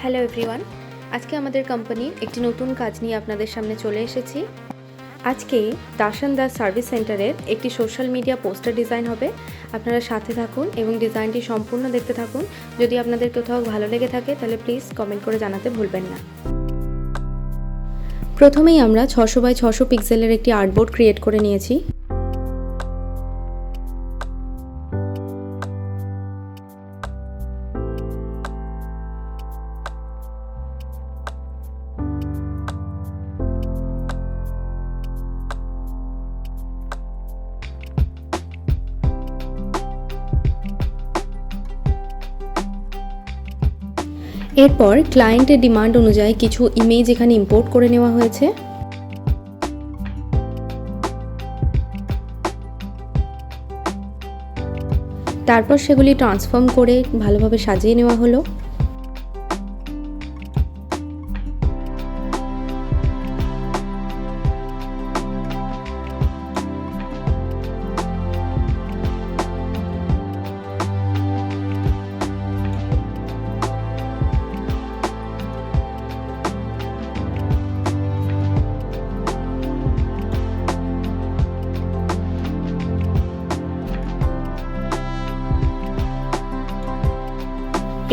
Hello everyone, আজকে আমাদের কোম্পানির একটি নতুন কাজ নিয়ে আপনাদের সামনে চলে এসেছি। আজকে দাশান দাস সার্ভিস সেন্টারের একটি সোশ্যাল মিডিয়া পোস্টার ডিজাইন হবে। আপনারা সাথে থাকুন এবং ডিজাইনটি সম্পূর্ণ দেখতে থাকুন। যদি আপনাদের কোথাও ভালো লেগে থাকে তাহলে প্লিজ কমেন্ট করে জানাতে ভুলবেন না। প্রথমেই আমরা 600 বাই 600 পিক্সেলের একটি আর্টবোর্ড ক্রিয়েট করে নিয়েছি। এরপর ক্লায়েন্টের ডিমান্ড অনুযায়ী কিছু ইমেজ এখানে ইম্পোর্ট করে নেওয়া হয়েছে। তারপর সেগুলি ট্রান্সফর্ম করে ভালোভাবে সাজিয়ে নেওয়া হলো।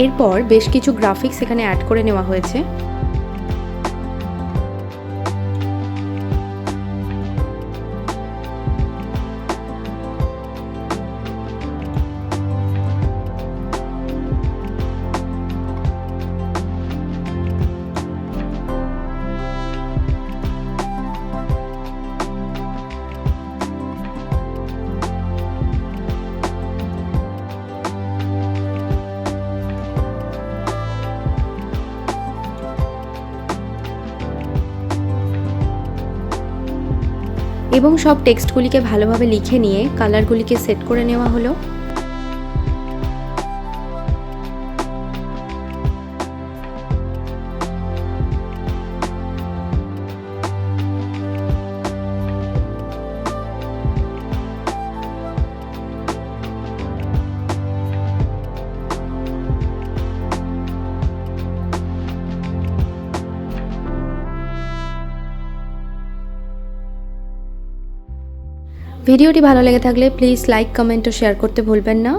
এরপর বেশ কিছু গ্রাফিক্স এখানে অ্যাড করে নেওয়া হয়েছে। এবং সব টেক্সটগুলিকে ভালোভাবে লিখে নিয়ে কালারগুলিকে সেট করে নেওয়া হলো। ভিডিওটি ভালো লেগে থাকলে প্লিজ লাইক, কমেন্ট ও শেয়ার করতে ভুলবেন না।